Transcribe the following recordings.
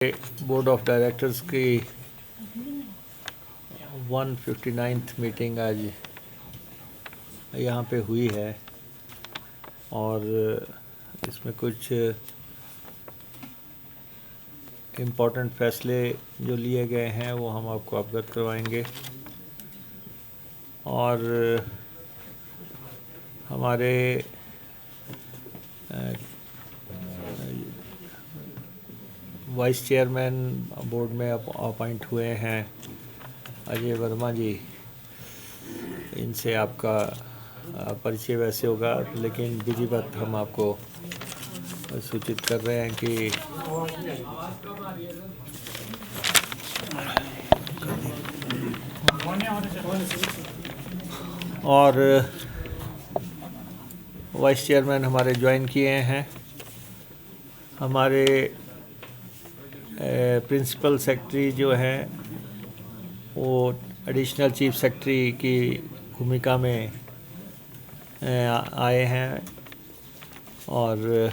Board of directors की 159th meeting आज यहाँ पे हुई है और इसमें कुछ इम्पोर्टेंट फैसले जो लिए गए हैं वो हम आपको अवगत करवाएंगे। और हमारे वाइस चेयरमैन बोर्ड में अपॉइंट हुए हैं अजय वर्मा जी। इनसे आपका परिचय वैसे होगा, लेकिन विधिवत हम आपको सूचित कर रहे हैं कि और वाइस चेयरमैन हमारे ज्वाइन किए हैं। हमारे प्रिंसिपल सेक्रेटरी जो हैं वो एडिशनल चीफ सेक्रेटरी की भूमिका में आए हैं। और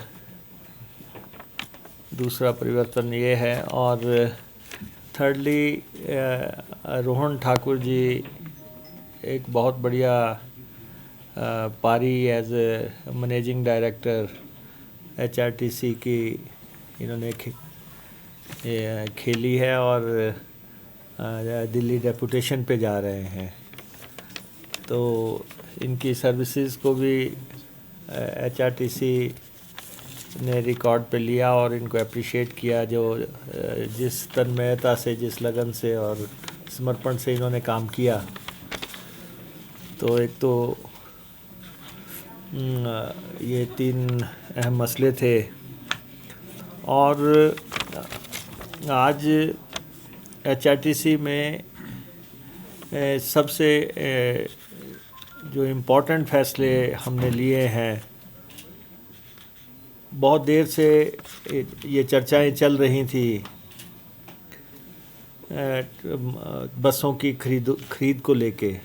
दूसरा परिवर्तन ये है। और थर्डली रोहन ठाकुर जी एक बहुत बढ़िया पारी एज मैनेजिंग डायरेक्टर HRTC की इन्होंने खेली है और दिल्ली डेपुटेशन पे जा रहे हैं। तो इनकी सर्विसेज को भी HRTC ने रिकॉर्ड पे लिया और इनको अप्रिशिएट किया, जो जिस तन्मयता से, जिस लगन से और समर्पण से इन्होंने काम किया। तो एक तो ये 3 अहम मसले थे। और आज HRTC में सबसे जो इम्पोर्टेंट फैसले हमने लिए हैं, बहुत देर से ये चर्चाएं चल रही थी बसों की खरीद को लेके।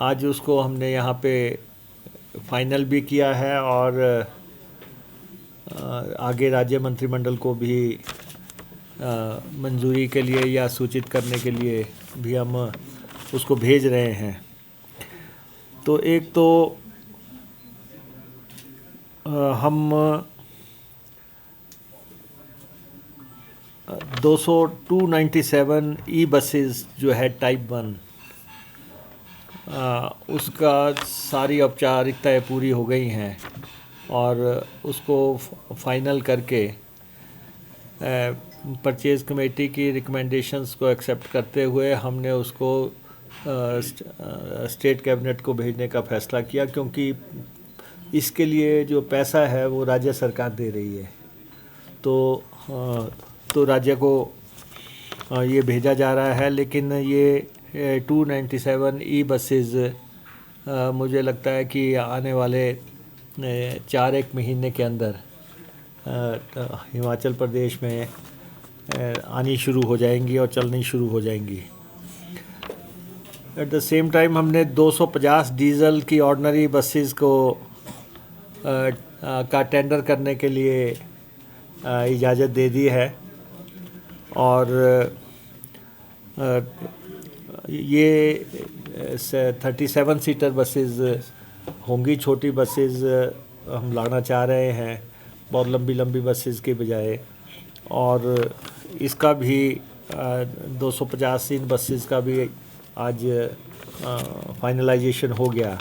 आज उसको हमने यहाँ पे फाइनल भी किया है और आगे राज्य मंत्रिमंडल को भी मंजूरी के लिए या सूचित करने के लिए भी हम उसको भेज रहे हैं। तो एक तो हम 297 ई बसेस जो है टाइप 1, उसका सारी औपचारिकताएं पूरी हो गई हैं और उसको फाइनल करके परचेज़ कमेटी की रिकमेंडेशंस को एक्सेप्ट करते हुए हमने उसको स्टेट कैबिनेट को भेजने का फ़ैसला किया, क्योंकि इसके लिए जो पैसा है वो राज्य सरकार दे रही है। तो राज्य को ये भेजा जा रहा है। लेकिन ये 297 ई बसेस मुझे लगता है कि आने वाले 4-1 महीने के अंदर हिमाचल प्रदेश में आनी शुरू हो जाएंगी और चलनी शुरू हो जाएंगी। एट द सेम टाइम हमने 250 डीजल की ऑर्डिनरी बसेस को का टेंडर करने के लिए इजाज़त दे दी है। और ये 37 सीटर बसेस होंगी, छोटी बसेस हम लाना चाह रहे हैं, बहुत लंबी बसेस के बजाय। और इसका भी 250 इन बसेस का भी आज फाइनलाइजेशन हो गया।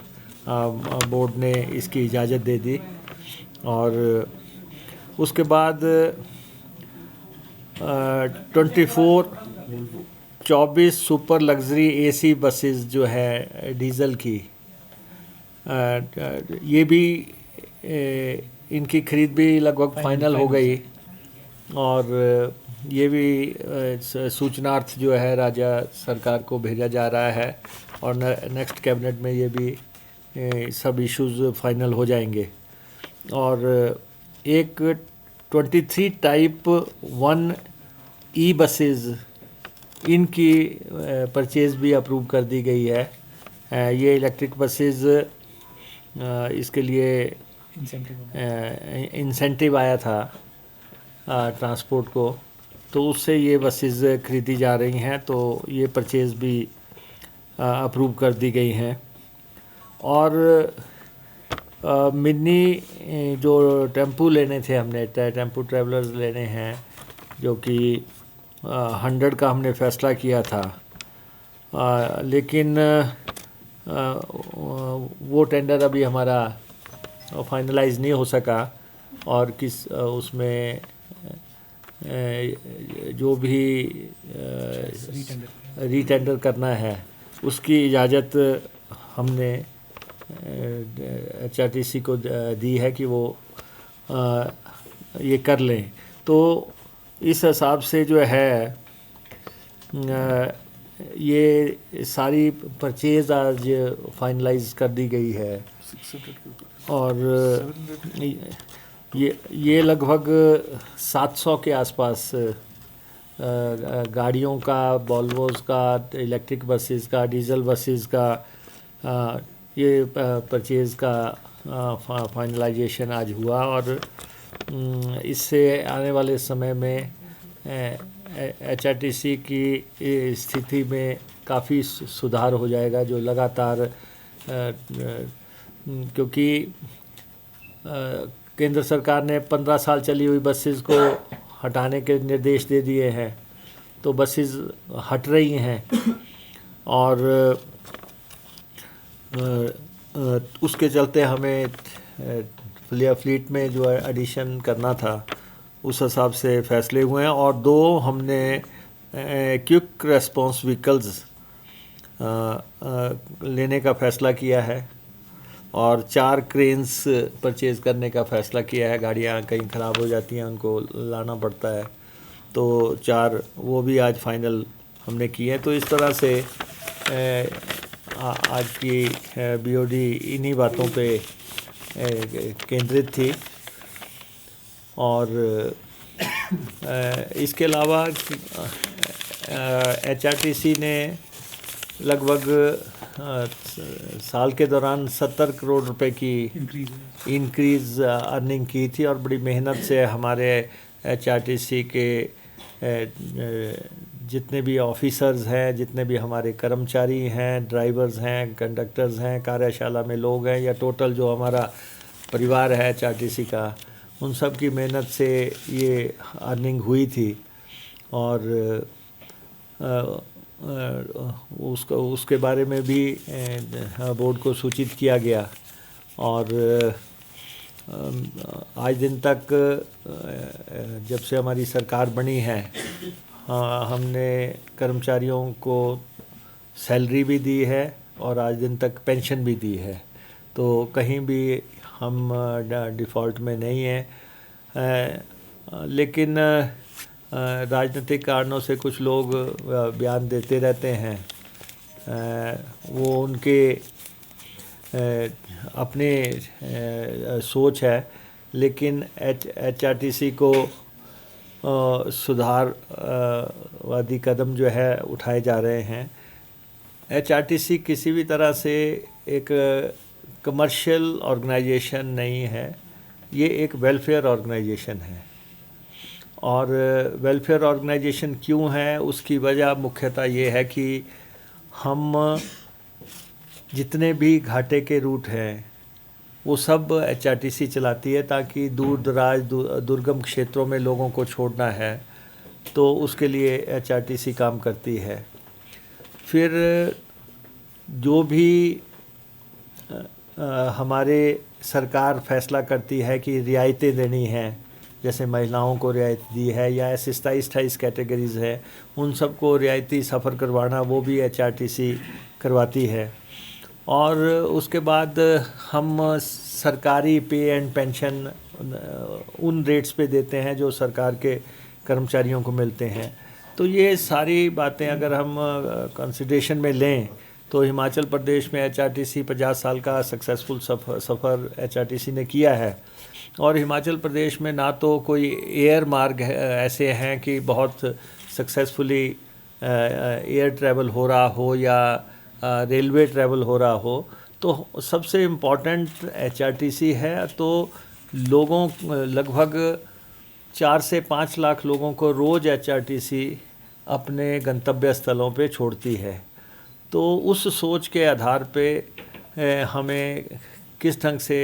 बोर्ड ने इसकी इजाज़त दे दी। और उसके बाद 24 सुपर लग्जरी AC बसेस जो है डीज़ल की, ये भी इनकी खरीद भी लगभग फाइनल हो गई। और ये भी सूचनार्थ जो है राज्य सरकार को भेजा जा रहा है और नेक्स्ट कैबिनेट में ये भी सब इश्यूज़ फाइनल हो जाएंगे। और एक 23 टाइप 1 ई बसेस, इनकी परचेज़ भी अप्रूव कर दी गई है। ये इलेक्ट्रिक बसेस, इसके लिए इंसेंटिव आया था ट्रांसपोर्ट को, तो उससे ये बसेस खरीदी जा रही हैं, तो ये परचेज़ भी अप्रूव कर दी गई हैं। और मिनी जो टेम्पू लेने थे हमने, टेम्पू ट्रैवलर्स लेने हैं, जो कि 100 का हमने फ़ैसला किया था, लेकिन वो टेंडर अभी हमारा फाइनलाइज नहीं हो सका, और उसमें जो भी रीटेंडर करना है उसकी इजाज़त हमने HRTC को दी है कि वो ये कर लें। तो इस हिसाब से जो है ये सारी परचेज़ आज फाइनलाइज कर दी गई है, और ये लगभग 700 के आसपास गाड़ियों का, वॉल्वोस का, इलेक्ट्रिक बसेस का, डीजल बसेस का ये परचेज़ का फाइनलाइजेशन आज हुआ। और इससे आने वाले समय में HRTC की स्थिति में काफ़ी सुधार हो जाएगा, जो लगातार क्योंकि केंद्र सरकार ने 15 साल चली हुई बसेस को हटाने के निर्देश दे दिए हैं, तो बसेस हट रही हैं, और उसके चलते हमें फ्लीट में जो है एडिशन करना था, उस हिसाब से फ़ैसले हुए हैं। और 2 हमने क्विक रेस्पॉन्स व्हीकल्स लेने का फ़ैसला किया है, और 4 क्रेन्स परचेज़ करने का फ़ैसला किया है। गाड़ियाँ कहीं ख़राब हो जाती हैं, उनको लाना पड़ता है, तो 4 वो भी आज फाइनल हमने किए हैं। तो इस तरह से आज की BOD इन्हीं बातों पे केंद्रित थी। और इसके अलावा HRTC ने लगभग साल के दौरान 70 करोड़ रुपए की इंक्रीज़ अर्निंग की थी, और बड़ी मेहनत से हमारे HRTC के जितने भी ऑफिसर्स हैं, जितने भी हमारे कर्मचारी हैं, ड्राइवर्स हैं, कंडक्टर्स हैं, कार्यशाला में लोग हैं, या टोटल जो हमारा परिवार है HRTC का, उन सब की मेहनत से ये अर्निंग हुई थी। और उसके बारे में भी बोर्ड को सूचित किया गया। और आज दिन तक जब से हमारी सरकार बनी है, हमने कर्मचारियों को सैलरी भी दी है, और आज दिन तक पेंशन भी दी है, तो कहीं भी हम डिफ़ॉल्ट में नहीं हैं। लेकिन राजनीतिक कारणों से कुछ लोग बयान देते रहते हैं, वो उनके अपने सोच है, लेकिन HRTC को सुधारवादी कदम जो है उठाए जा रहे हैं। HRTC किसी भी तरह से एक कमर्शियल ऑर्गेनाइजेशन नहीं है, ये एक वेलफेयर ऑर्गेनाइजेशन है। और वेलफेयर ऑर्गेनाइजेशन क्यों है, उसकी वजह मुख्यतः ये है कि हम जितने भी घाटे के रूट हैं वो सब HRTC चलाती है, ताकि दूर दराज दुर्गम क्षेत्रों में लोगों को छोड़ना है, तो उसके लिए HRTC काम करती है। फिर जो भी हमारे सरकार फैसला करती है कि रियायतें देनी हैं, जैसे महिलाओं को रियायत दी है, या ऐसे 27-28 कैटेगरीज़ है, उन सबको रियायती सफ़र करवाना वो भी HRTC करवाती है। और उसके बाद हम सरकारी पे एंड पेंशन उन रेट्स पे देते हैं जो सरकार के कर्मचारियों को मिलते हैं। तो ये सारी बातें अगर हम कंसिडरेशन में लें, तो हिमाचल प्रदेश में HRTC 50 साल का सक्सेसफुल सफ़र HRTC ने किया है। और हिमाचल प्रदेश में ना तो कोई एयर मार्ग ऐसे हैं कि बहुत सक्सेसफुली एयर ट्रैवल हो रहा हो, या रेलवे ट्रैवल हो रहा हो। तो सबसे इम्पॉर्टेंट HRTC है। तो लोगों लगभग 4 से 5 लाख लोगों को रोज़ एचआरटीसी अपने गंतव्य स्थलों पे छोड़ती है। तो उस सोच के आधार पे हमें किस ढंग से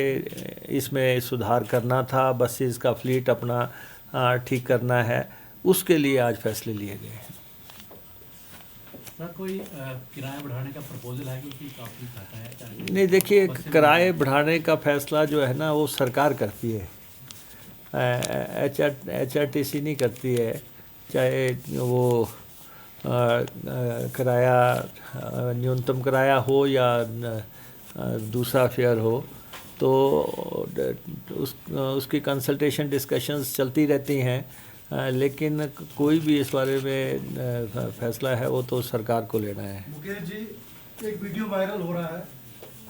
इसमें सुधार करना था, बसेस का फ्लीट अपना ठीक करना है, उसके लिए आज फैसले लिए गए हैं। सर, कोई किराया बढ़ाने का प्रपोजल है क्योंकि काफ़ी घाटा है? नहीं, देखिए, किराए बढ़ाने का फैसला जो है ना वो सरकार करती है, एचआरटीसी नहीं करती है। चाहे वो किराया न्यूनतम किराया हो या दूसरा फेयर हो, तो उसकी कंसल्टेशन डिस्कशंस चलती रहती हैं, लेकिन कोई भी इस बारे में फैसला है वो तो सरकार को लेना है। मुकेश जी, एक वीडियो वायरल हो रहा है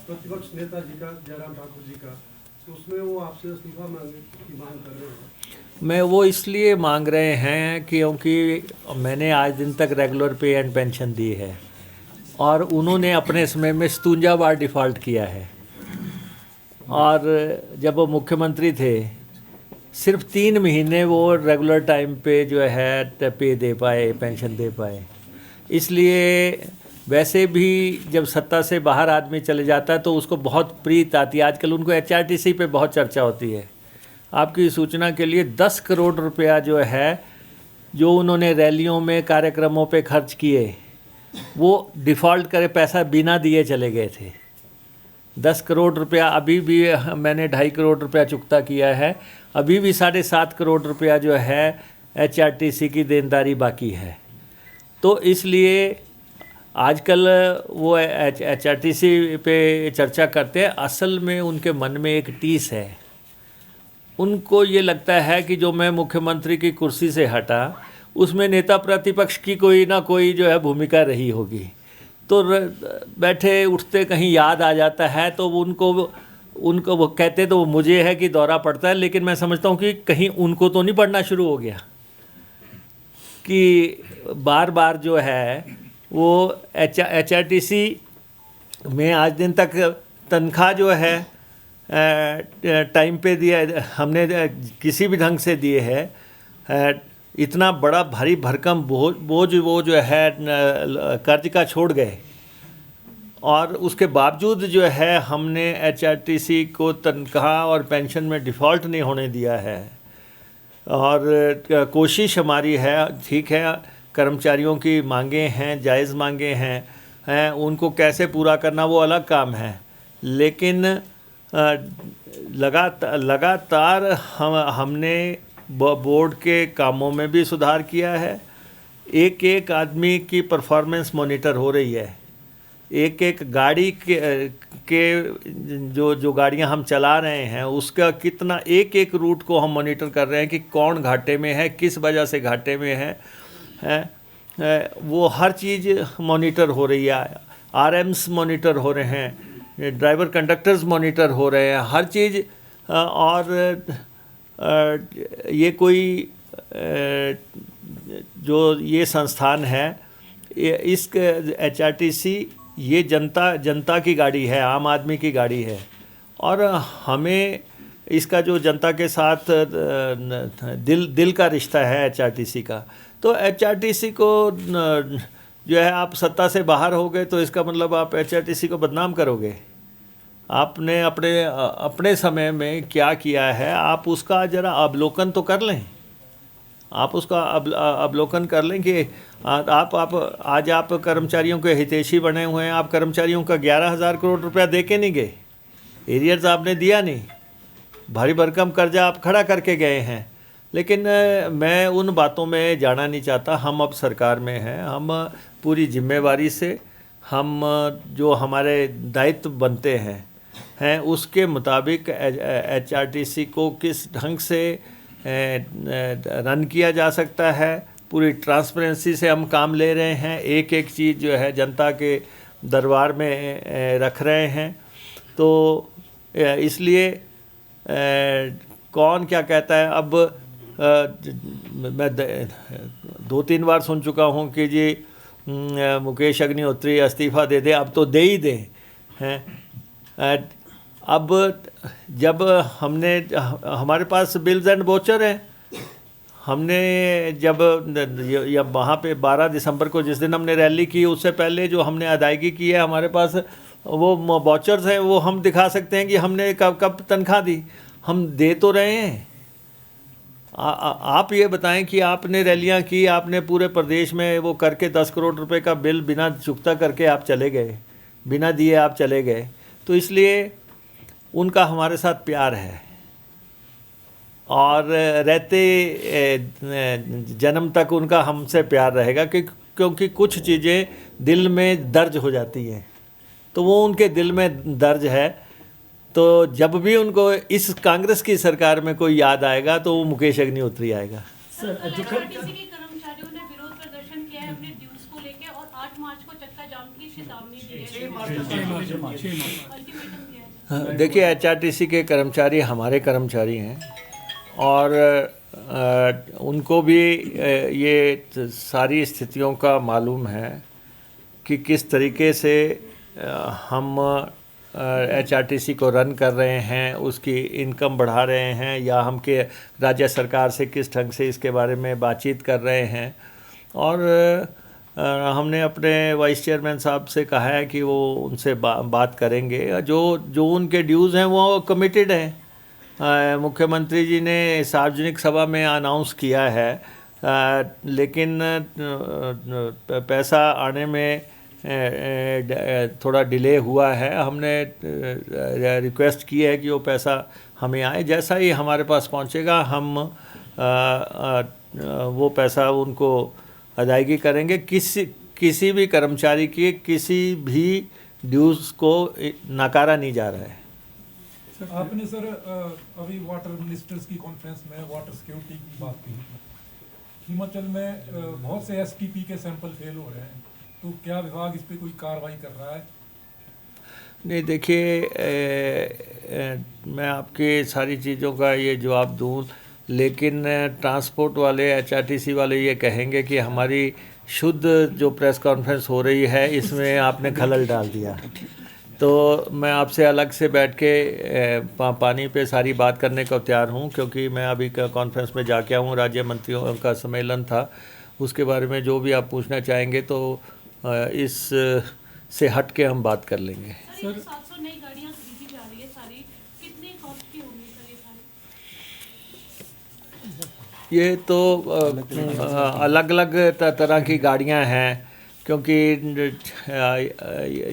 प्रतिपक्ष नेता जी का, जयराम ठाकुर जी का, तो उसमें वो आपसे इस्तीफा मांगने की मांग कर रहे हैं। मैं वो इसलिए मांग रहे हैं क्योंकि मैंने आज दिन तक रेगुलर पे एंड पेंशन दी है और उन्होंने अपने समय में 57 बार डिफ़ॉल्ट किया है, और जब वो मुख्यमंत्री थे सिर्फ 3 महीने वो रेगुलर टाइम पे जो है पे दे पाए, पेंशन दे पाए। इसलिए वैसे भी जब सत्ता से बाहर आदमी चले जाता है तो उसको बहुत प्रीत आती है। आजकल उनको एचआरटीसी पे बहुत चर्चा होती है। आपकी सूचना के लिए 10 करोड़ रुपया जो है, जो उन्होंने रैलियों में, कार्यक्रमों पे खर्च किए, वो डिफ़ॉल्ट करे पैसा बिना दिए चले गए थे। 10 करोड़ रुपया अभी भी मैंने 2.5 करोड़ रुपया चुकता किया है, अभी भी 7.5 करोड़ रुपया जो है एचआरटीसी की देनदारी बाकी है। तो इसलिए आजकल वो एचआरटीसी पे चर्चा करते हैं, असल में उनके मन में एक टीस है। उनको ये लगता है कि जो मैं मुख्यमंत्री की कुर्सी से हटा, उसमें नेता प्रतिपक्ष की कोई ना कोई जो है भूमिका रही होगी, तो बैठे उठते कहीं याद आ जाता है, तो उनको वो कहते तो मुझे है कि दौरा पड़ता है, लेकिन मैं समझता हूँ कि कहीं उनको तो नहीं पड़ना शुरू हो गया कि बार बार जो है वो एचआरटीसी में आज दिन तक तनख्वाह जो है टाइम पे दिया, हमने किसी भी ढंग से दिए है। इतना बड़ा भारी भरकम बोझ वो जो है कर्ज का छोड़ गए, और उसके बावजूद जो है हमने एचआरटीसी को तनख्वाह और पेंशन में डिफ़ॉल्ट नहीं होने दिया है। और कोशिश हमारी है, ठीक है, कर्मचारियों की मांगे हैं, जायज़ मांगे हैं, उनको कैसे पूरा करना वो अलग काम है, लेकिन लगातार हमने बोर्ड के कामों में भी सुधार किया है। एक एक आदमी की परफॉर्मेंस मॉनिटर हो रही है। एक एक गाड़ी के जो गाड़ियां हम चला रहे हैं उसका कितना, एक एक रूट को हम मॉनिटर कर रहे हैं कि कौन घाटे में है, किस वजह से घाटे में है, वो हर चीज़ मॉनिटर हो रही है। आरएम्स मॉनिटर हो रहे हैं, ड्राइवर कंडक्टर्स मॉनिटर हो रहे हैं, हर चीज़। और ये कोई जो ये संस्थान है, इस एचआरटीसी ये जनता की गाड़ी है, आम आदमी की गाड़ी है, और हमें इसका जो जनता के साथ दिल का रिश्ता है एचआरटीसी का। तो एचआरटीसी को जो है, आप सत्ता से बाहर हो गए तो इसका मतलब आप एचआरटीसी को बदनाम करोगे। आपने अपने समय में क्या किया है, आप उसका ज़रा अवलोकन तो कर लें। आप उसका अवलोकन कर लें कि आज आप कर्मचारियों के हितैषी बने हुए हैं। आप कर्मचारियों का 11,000 करोड़ रुपया दे के नहीं गए, एरियर्स आपने दिया नहीं, भारी भरकम कर्जा आप खड़ा करके गए हैं। लेकिन मैं उन बातों में जाना नहीं चाहता। हम अब सरकार में हैं, हम पूरी जिम्मेवारी से हम जो हमारे दायित्व बनते हैं उसके मुताबिक एचआरटीसी को किस ढंग से रन किया जा सकता है, पूरी ट्रांसपेरेंसी से हम काम ले रहे हैं। एक एक चीज़ जो है जनता के दरबार में रख रहे हैं। तो इसलिए कौन क्या कहता है, अब मैं 2-3 बार सुन चुका हूँ कि जी मुकेश अग्निहोत्री इस्तीफ़ा दे दे, अब तो दे ही दें हैं। अब जब हमारे पास बिल्स एंड वोचर हैं, हमने जब या वहाँ पे 12 दिसंबर को जिस दिन हमने रैली की, उससे पहले जो हमने अदायगी की है, हमारे पास वो वाउचर्स हैं, वो हम दिखा सकते हैं कि हमने कब कब तनख्वाह दी। हम दे तो रहे हैं। आप ये बताएं कि आपने रैलियां की, आपने पूरे प्रदेश में वो करके 10 करोड़ रुपए का बिल बिना चुकता करके आप चले गए, बिना दिए आप चले गए। तो इसलिए उनका हमारे साथ प्यार है और रहते जन्म तक उनका हमसे प्यार रहेगा, क्योंकि कुछ चीज़ें दिल में दर्ज हो जाती हैं, तो वो उनके दिल में दर्ज है। तो जब भी उनको इस कांग्रेस की सरकार में कोई याद आएगा तो वो मुकेश अग्निहोत्री आएगा। सर, एचआरटीसी के कर्मचारियों ने विरोध प्रदर्शन किया है अपने ड्यूज को लेकर और 8 मार्च को चक्का जाम की चेतावनी दी है। अल्टीमेटम दिया है। देखिए, एचआरटीसी के कर्मचारी हमारे कर्मचारी हैं और उनको भी ये सारी स्थितियों का मालूम है कि किस तरीके से हम एचआरटीसी को रन कर रहे हैं, उसकी इनकम बढ़ा रहे हैं, या हम के राज्य सरकार से किस ढंग से इसके बारे में बातचीत कर रहे हैं। और हमने अपने वाइस चेयरमैन साहब से कहा है कि वो उनसे बात करेंगे। जो उनके ड्यूज़ हैं वो कमिटेड हैं। मुख्यमंत्री जी ने सार्वजनिक सभा में अनाउंस किया है, लेकिन पैसा आने में थोड़ा डिले हुआ है। हमने रिक्वेस्ट की है कि वो पैसा हमें आए। जैसा ही हमारे पास पहुंचेगा हम वो पैसा उनको अदायगी करेंगे। किसी भी कर्मचारी की किसी भी ड्यूज़ को नकारा नहीं जा रहा है। सर, आपने सर अभी वाटर मिनिस्टर्स की कॉन्फ्रेंस में वाटर सिक्योरिटी की बात की। हिमाचल में बहुत से एसटीपी के सैंपल फेल हो रहे हैं, तो क्या विभाग इस पे कोई कार्रवाई कर रहा है? नहीं, देखिए, मैं आपके सारी चीज़ों का ये जवाब दूँ, लेकिन ट्रांसपोर्ट वाले, एचआरटीसी वाले ये कहेंगे कि हमारी शुद्ध जो प्रेस कॉन्फ्रेंस हो रही है इसमें आपने खलल डाल दिया। तो मैं आपसे अलग से बैठ के पानी पे सारी बात करने को तैयार हूँ, क्योंकि मैं अभी कॉन्फ्रेंस में जाके आऊँ, राज्य मंत्रियों का सम्मेलन था, उसके बारे में जो भी आप पूछना चाहेंगे तो इस से हट के हम बात कर लेंगे। सर, 700 नई गाड़ियां खरीदी जा रही है, सारी कितने कॉस्ट की होंगी सर ये सारी? ये तो अलग अलग तरह की गाड़ियां हैं, क्योंकि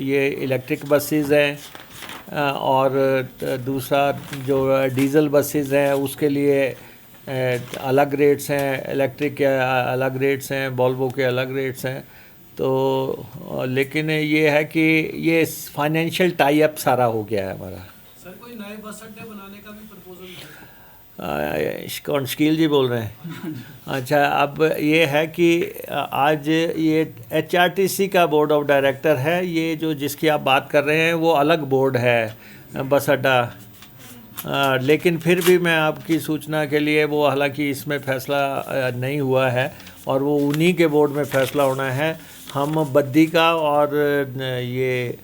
ये इलेक्ट्रिक बसेस हैं और दूसरा जो डीज़ल बसेस हैं उसके लिए अलग रेट्स हैं, इलेक्ट्रिक के अलग रेट्स हैं, वोल्वो के अलग रेट्स हैं। तो लेकिन ये है कि ये फाइनेंशियल टाई अप सारा हो गया है हमारा। सर, कोई नए बस अड्डे बनाने का भी प्रपोजल है? कौन, शकील जी बोल रहे हैं? अच्छा, अब ये है कि आज ये एचआरटीसी का बोर्ड ऑफ डायरेक्टर है, ये जो जिसकी आप बात कर रहे हैं वो अलग बोर्ड है बस अड्डा। लेकिन फिर भी मैं आपकी सूचना के लिए, वो हालांकि इसमें फैसला नहीं हुआ है और वो उन्हीं के बोर्ड में फैसला होना है। हम बद्दी का और ये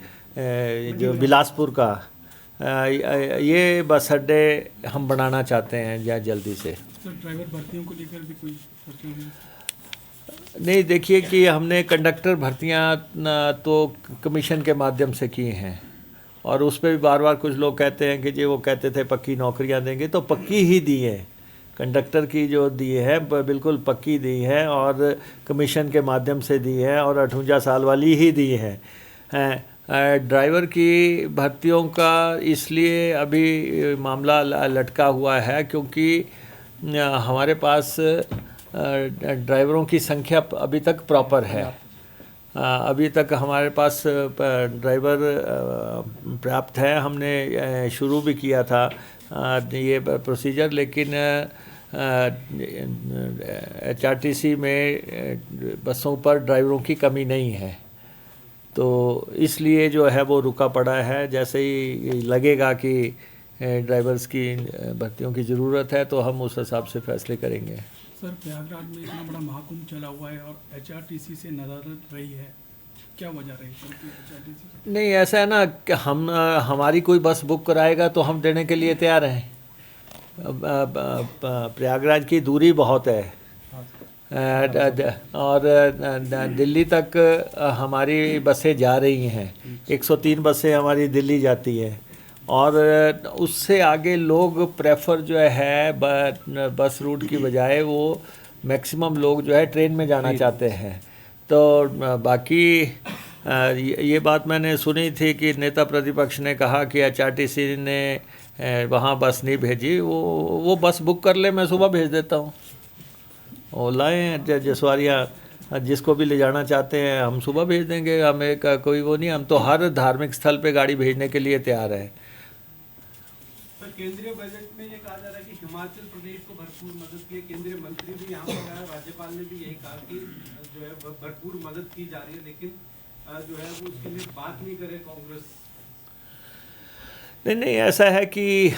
जो बिलासपुर का ये बस अड्डे हम बनाना चाहते हैं या जल्दी से। सर, ड्राइवर भर्तियों को लेकर भी कोई नहीं, देखिए कि हमने कंडक्टर भर्तियां तो कमीशन के माध्यम से की हैं और उस पर भी बार बार कुछ लोग कहते हैं कि जी वो कहते थे पक्की नौकरियां देंगे, तो पक्की ही दी है। कंडक्टर की जो दी है बिल्कुल पक्की दी है और कमीशन के माध्यम से दी है और 58 साल वाली ही दी है। ड्राइवर की भर्तियों का इसलिए अभी मामला लटका हुआ है क्योंकि हमारे पास ड्राइवरों की संख्या अभी तक प्रॉपर है। अभी तक हमारे पास ड्राइवर पर्याप्त है। हमने शुरू भी किया था ये प्रोसीजर, लेकिन एचआरटीसी में बसों पर ड्राइवरों की कमी नहीं है, तो इसलिए जो है वो रुका पड़ा है। जैसे ही लगेगा कि ड्राइवर्स की भर्तियों की ज़रूरत है तो हम उस हिसाब से फैसले करेंगे। सर, प्रयागराज में इतना बड़ा महाकुंभ चला हुआ है और एचआरटीसी से नदारद रही है, क्या वजह रही सर एचआरटीसी? नहीं, ऐसा है ना कि हमारी कोई बस बुक कराएगा तो हम देने के लिए तैयार हैं। प्रयागराज की दूरी बहुत है और दिल्ली तक हमारी बसें जा रही हैं। 103 बसें हमारी दिल्ली जाती हैं और उससे आगे लोग प्रेफर जो है बस रूट की बजाय वो मैक्सिमम लोग जो है ट्रेन में जाना चाहते हैं। तो बाकी ये बात मैंने सुनी थी कि नेता प्रतिपक्ष ने कहा कि HRTC ने वहाँ बस नहीं भेजी। वो बस बुक कर ले, मैं सुबह भेज देता हूँ। और लाएँ जसवारिया जिसको भी ले जाना चाहते हैं हम सुबह भेज देंगे। हमें कोई वो नहीं, हम तो हर धार्मिक स्थल पे गाड़ी भेजने के लिए तैयार हैं। सर, केंद्रीय बजट में ये कहा जा रहा है कि हिमाचल प्रदेश को भरपूर मदद की है। केंद्रीय मंत्री भी यहाँ पर आए, राज्यपाल ने भी यही कहा कि जो है भरपूर मदद की जा रही है, लेकिन जो है वो उसके लिए बात नहीं करे कांग्रेस। नहीं, ऐसा है कि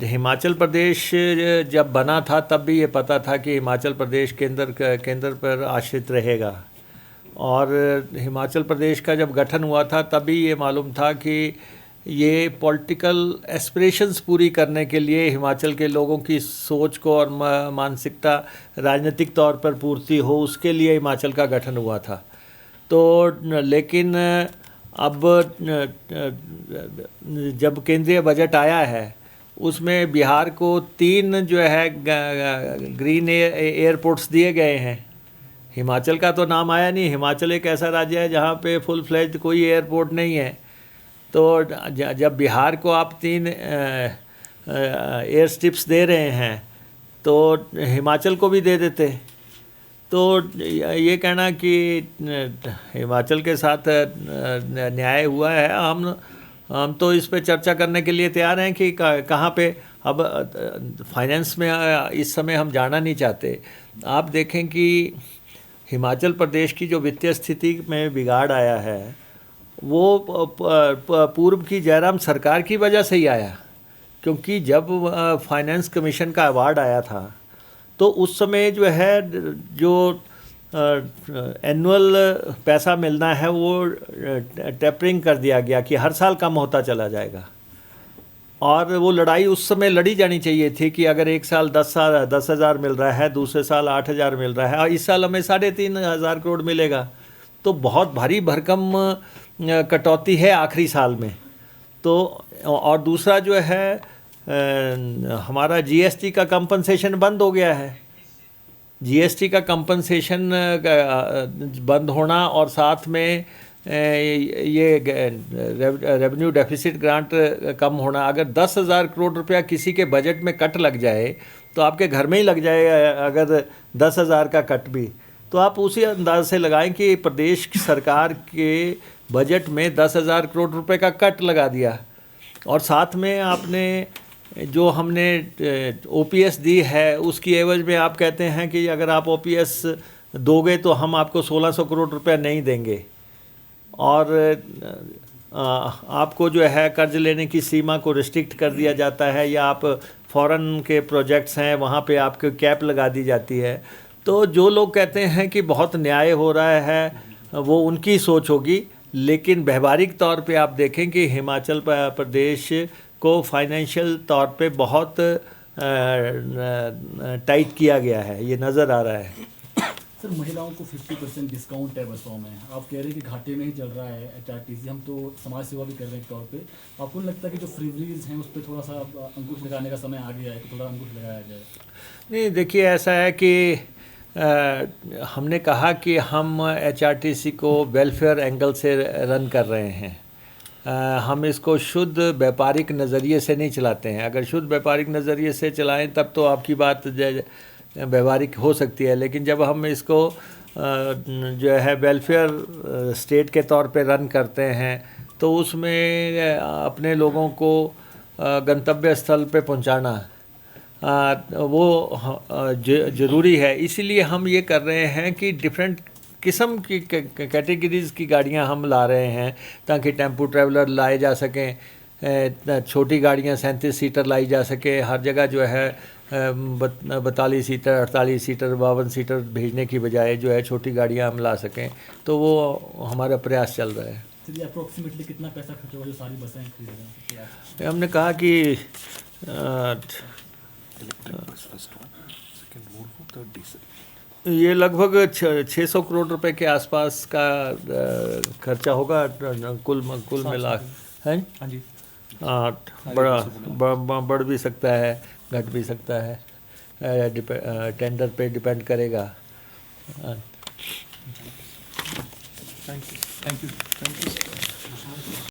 हिमाचल प्रदेश जब बना था तब भी ये पता था कि हिमाचल प्रदेश केंद्र पर आश्रित रहेगा। और हिमाचल प्रदेश का जब गठन हुआ था तब भी ये मालूम था कि ये पॉलिटिकल एस्पिरेशंस पूरी करने के लिए हिमाचल के लोगों की सोच को और मानसिकता राजनीतिक तौर पर पूर्ति हो, उसके लिए हिमाचल का गठन हुआ था। तो लेकिन अब जब केंद्रीय बजट आया है उसमें बिहार को 3 जो है ग्रीन एयरपोर्ट्स दिए गए हैं। हिमाचल का तो नाम आया नहीं। हिमाचल एक ऐसा राज्य है जहाँ पे फुल फ्लेज्ड कोई एयरपोर्ट नहीं है। तो जब बिहार को आप 3 एयर स्ट्रिप्स दे रहे हैं तो हिमाचल को भी दे देते। तो ये कहना कि हिमाचल के साथ न्याय हुआ है, हम तो इस पे चर्चा करने के लिए तैयार हैं कि कहाँ पे। अब फाइनेंस में इस समय हम जाना नहीं चाहते। आप देखें कि हिमाचल प्रदेश की जो वित्तीय स्थिति में बिगाड़ आया है वो पूर्व की जयराम सरकार की वजह से ही आया। क्योंकि जब फाइनेंस कमीशन का अवार्ड आया था तो उस समय जो है जो एनुअल पैसा मिलना है वो टेपरिंग कर दिया गया कि हर साल कम होता चला जाएगा। और वो लड़ाई उस समय लड़ी जानी चाहिए थी कि अगर एक साल 10,000 मिल रहा है, दूसरे साल 8,000 मिल रहा है और इस साल हमें 3,500 करोड़ मिलेगा, तो बहुत भारी भरकम कटौती है आखिरी साल में। तो और दूसरा जो है हमारा GST का कंपनसेशन बंद हो गया है। GST का कंपनसेशन बंद होना और साथ में ये रेवेन्यू डेफिसिट ग्रांट कम होना। अगर 10,000 करोड़ रुपया किसी के बजट में कट लग जाए तो आपके घर में ही लग जाएगा। अगर 10,000 का कट भी, तो आप उसी अंदाज से लगाएं कि प्रदेश सरकार के बजट में 10,000 करोड़ रुपए का कट लगा दिया। और साथ में आपने जो हमने OPS दी है उसकी एवज में आप कहते हैं कि अगर आप OPS दोगे तो हम आपको 1,600 करोड़ रुपया नहीं देंगे। और आपको जो है कर्ज लेने की सीमा को रिस्ट्रिक्ट कर दिया जाता है, या आप फॉरेन के प्रोजेक्ट्स हैं वहाँ पे आपको कैप लगा दी जाती है। तो जो लोग कहते हैं कि बहुत न्याय हो रहा है वो उनकी सोच होगी, लेकिन व्यवहारिक तौर पे आप देखें कि हिमाचल प्रदेश को फाइनेंशियल तौर पे बहुत टाइट किया गया है, ये नज़र आ रहा है। सर, महिलाओं को 50% डिस्काउंट है बसों में। आप कह रहे हैं कि घाटे में ही चल रहा है HRTC। हम तो समाज सेवा भी कर रहे हैं तौर पे। आपको लगता है कि जो फ्रीवरीज हैं उस पर थोड़ा सा अंकुश लगाने का समय आ गया है, तो थोड़ा अंकुश लगाया जाए? नहीं, देखिए ऐसा है कि हमने कहा कि हम HRTC को वेलफेयर एंगल से रन कर रहे हैं। हम इसको शुद्ध व्यापारिक नज़रिए से नहीं चलाते हैं। अगर शुद्ध व्यापारिक नज़रिए से चलाएं तब तो आपकी बात व्यवहारिक हो सकती है, लेकिन जब हम इसको जो है वेलफेयर स्टेट के तौर पे रन करते हैं तो उसमें अपने लोगों को गंतव्य स्थल पे पहुंचाना वो ज़रूरी है। इसीलिए हम ये कर रहे हैं कि डिफरेंट किस्म की कैटेगरीज़ की गाड़ियां हम ला रहे हैं ताकि टेम्पो ट्रैवलर लाए जा सकें, छोटी गाड़ियां 37 सीटर लाई जा सके। हर जगह जो है 42 सीटर, 48 सीटर, 52 सीटर भेजने की बजाय जो है छोटी गाड़ियां हम ला सकें, तो वो हमारा प्रयास चल रहा है। चलिए, अप्रोक्सीमेटली कितना पैसा खर्च होगा जो सारी बसें खरीद रहे हैं? हमने कहा कि ये लगभग 600 करोड़ रुपए के आसपास का खर्चा होगा कुल मिला है। हाँ जी। बढ़ भी सकता है, घट भी सकता है, टेंडर पे डिपेंड करेगा। Thank you.